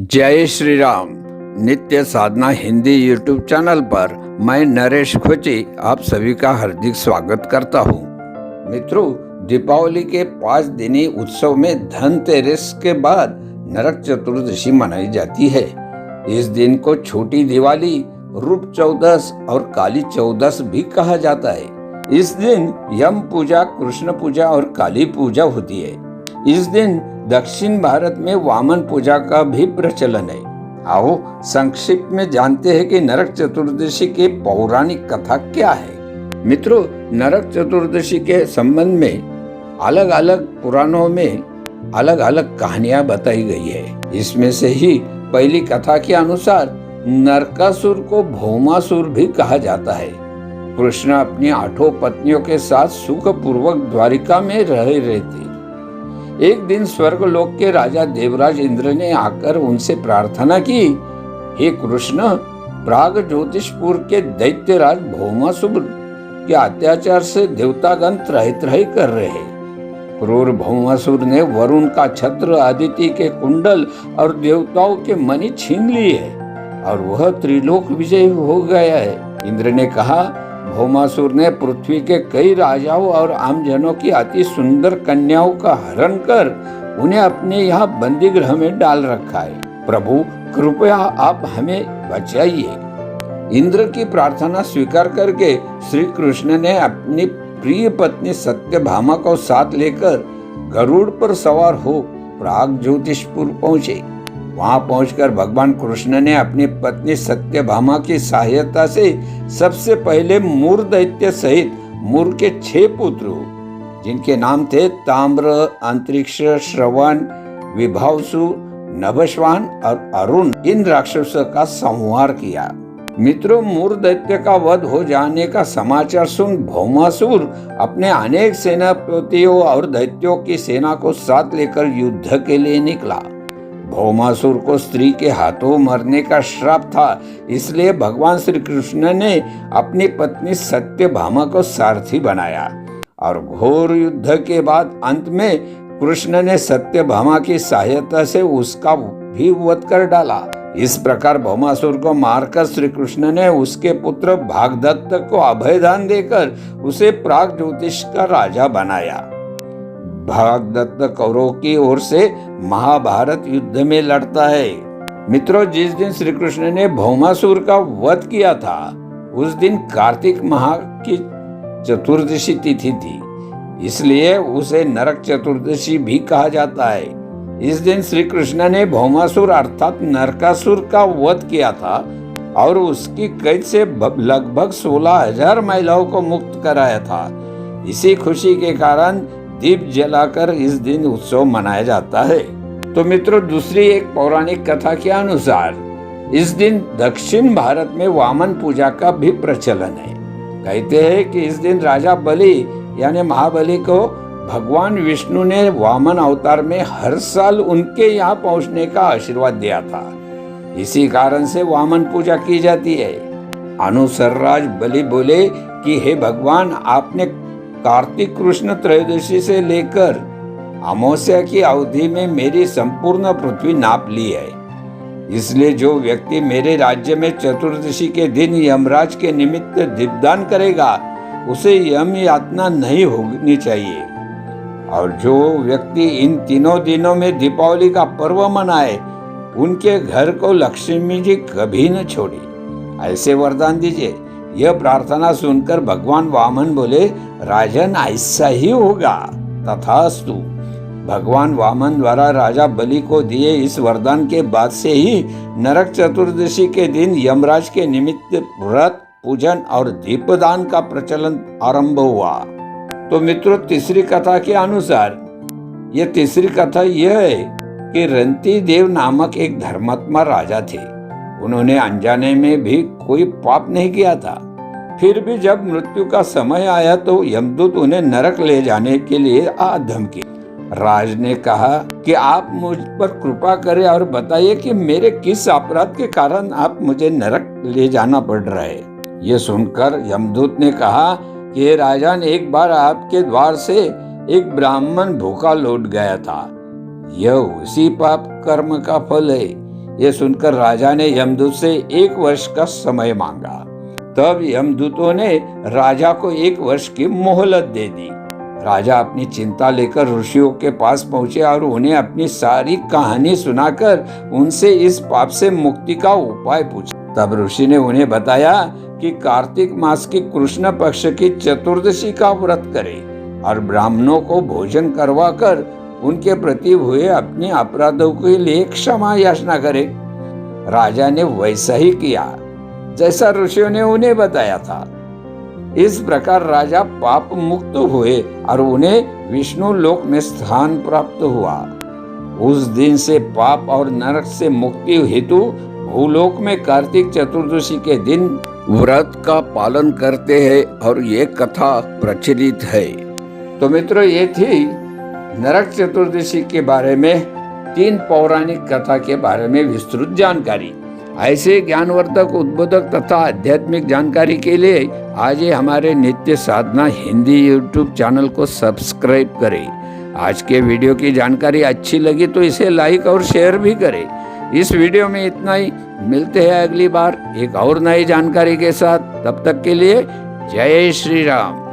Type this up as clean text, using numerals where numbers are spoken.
जय श्री राम। नित्य साधना Hindi YouTube channel पर मैं नरेश खोची आप सभी का हार्दिक स्वागत करता हूँ। मित्रों, दीपावली के 5 दिनी उत्सव में धनतेरस के बाद नरक चतुर्दशी मनाई जाती है। इस दिन को छोटी दिवाली, रूप चौदस और काली चौदस भी कहा जाता है। इस दिन यम पूजा, कृष्ण पूजा और काली पूजा होती है। इस दिन दक्षिण भारत में वामन पूजा का भी प्रचलन है। आओ संक्षिप्त में जानते हैं कि नरक चतुर्दशी के पौराणिक कथा क्या है। मित्रों, नरक चतुर्दशी के संबंध में अलग अलग पुराणों में अलग अलग कहानियां बताई गई है। इसमें से ही पहली कथा के अनुसार नरकासुर को भौमासुर भी कहा जाता है। कृष्ण अपनी 8 पत्नियों के साथ सुखपूर्वक द्वारिका में रहे थे। एक दिन स्वर्गलोक के राजा देवराज इंद्र ने आकर उनसे प्रार्थना की, हे कृष्ण, प्राग ज्योतिषपुर के दैत्यराज भौमासुर के अत्याचार से देवतागण त्रही कर रहे हैं। क्रूर भौमासुर ने वरुण का छत्र, आदित्य के कुंडल और देवताओं के मणि छीन लिए और वह त्रिलोक विजयी हो गया है। इंद्र ने कहा, भौमासुर ने पृथ्वी के कई राजाओं और आमजनों की अति सुंदर कन्याओं का हरण कर उन्हें अपने यहाँ बंदी गृह में डाल रखा है। प्रभु, कृपया आप हमें बचाइए। इंद्र की प्रार्थना स्वीकार करके श्री कृष्ण ने अपनी प्रिय पत्नी सत्यभामा को साथ लेकर गरुड़ पर सवार हो प्राग ज्योतिषपुर पहुँचे। वहां पहुंचकर भगवान कृष्ण ने अपनी पत्नी सत्यभामा की सहायता से सबसे पहले मूर दैत्य सहित मूर के 6 पुत्र, जिनके नाम थे ताम्र, अंतरिक्ष, श्रवण, विभावसु, नभस्वान और अरुण, इन राक्षसों का संहार किया। मित्रों, मूर दैत्य का वध हो जाने का समाचार सुन भौमासुर अपने अनेक सेनापतियों और दैत्यों की सेना को साथ लेकर युद्ध के लिए निकला। भौमासुर को स्त्री के हाथों मरने का श्राप था, इसलिए भगवान श्री कृष्ण ने अपनी पत्नी सत्यभामा को सारथी बनाया और घोर युद्ध के बाद अंत में कृष्ण ने सत्यभामा की सहायता से उसका भी वध कर डाला। इस प्रकार भौमासुर को मारकर श्री कृष्ण ने उसके पुत्र भागदत्त को अभयदान देकर उसे प्राग ज्योतिष का राजा बनाया। भागदत्त कौरवों की ओर से महाभारत युद्ध में लड़ता है। मित्रों, जिस दिन श्री कृष्ण ने भौमासुर का वध किया था, उस दिन कार्तिक माह की चतुर्दशी तिथि थी, इसलिए उसे नरक चतुर्दशी भी कहा जाता है। इस दिन श्री कृष्ण ने भौमासुर अर्थात नरकासुर का वध किया था और उसकी कैद से लगभग 16,000 महिलाओं को मुक्त कराया था। इसी खुशी के कारण दीप जलाकर इस दिन उत्सव मनाया जाता है। तो मित्रों, दूसरी एक पौराणिक कथा के अनुसार इस दिन दक्षिण भारत में वामन पूजा का भी प्रचलन है। कहते हैं कि इस दिन राजा बलि यानी महाबली को भगवान विष्णु ने वामन अवतार में हर साल उनके यहाँ पहुँचने का आशीर्वाद दिया था। इसी कारण से वामन पूजा की जाती है। अनुसरराज बलि बोले कि हे भगवान, आपने कार्तिक कृष्ण त्रयोदशी से लेकर अमावस्या की अवधि में मेरी संपूर्ण पृथ्वी नाप ली है, इसलिए जो व्यक्ति मेरे राज्य में चतुर्दशी के दिन यमराज के निमित्त दीपदान करेगा उसे यम यातना नहीं होनी चाहिए। और जो व्यक्ति इन तीनों दिनों में दीपावली का पर्व मनाए, उनके घर को लक्ष्मी जी कभी न छोड़ी, ऐसे वरदान दीजिए। यह प्रार्थना सुनकर भगवान वामन बोले, राजन, ऐसा ही होगा, तथास्तु। भगवान वामन द्वारा राजा बलि को दिए इस वरदान के बाद से ही नरक चतुर्दशी के दिन यमराज के निमित्त व्रत, पूजन और दीपदान का प्रचलन आरंभ हुआ। तो मित्रों, तीसरी कथा के अनुसार यह है कि रंती देव नामक एक धर्मात्मा राजा थे। उन्होंने अनजाने में भी कोई पाप नहीं किया था। फिर भी जब मृत्यु का समय आया तो यमदूत उन्हें नरक ले जाने के लिए धमकी। राज ने कहा कि आप मुझ पर कृपा करें और बताइए कि मेरे किस अपराध के कारण आप मुझे नरक ले जाना पड़ रहा है। ये सुनकर यमदूत ने कहा कि राजन, एक बार आपके द्वार से एक ब्राह्मण भूखा लौट गया था। यह उसी पाप कर्म का फल है। ये सुनकर राजा ने यमदूत से 1 वर्ष का समय मांगा। तब यमदूतों ने राजा को 1 वर्ष की मोहलत दे दी। राजा अपनी चिंता लेकर ऋषियों के पास पहुंचे और उन्हें अपनी सारी कहानी सुनाकर उनसे इस पाप से मुक्ति का उपाय पूछा। तब ऋषि ने उन्हें बताया कि कार्तिक मास की कृष्ण पक्ष की चतुर्दशी का व्रत करें और ब्राह्मणों को भोजन करवाकर उनके प्रति हुए अपने अपराधों के लिए क्षमा याचना करें। राजा ने वैसा ही किया जैसा ऋषियों ने उन्हें बताया था। इस प्रकार राजा पाप मुक्त हुए और उन्हें विष्णु लोक में स्थान प्राप्त हुआ। उस दिन से पाप और नरक से मुक्ति हेतु भूलोक में कार्तिक चतुर्दशी के दिन व्रत का पालन करते हैं और ये कथा प्रचलित है। तो मित्रों, ये थी नरक चतुर्दशी के बारे में 3 पौराणिक कथा के बारे में विस्तृत जानकारी। ऐसे ज्ञानवर्धक, उद्बोधक तथा आध्यात्मिक जानकारी के लिए आज ही हमारे नित्य साधना हिंदी यूट्यूब चैनल को सब्सक्राइब करें। आज के वीडियो की जानकारी अच्छी लगी तो इसे लाइक और शेयर भी करें। इस वीडियो में इतना ही। मिलते हैं अगली बार एक और नई जानकारी के साथ। तब तक के लिए जय श्री राम।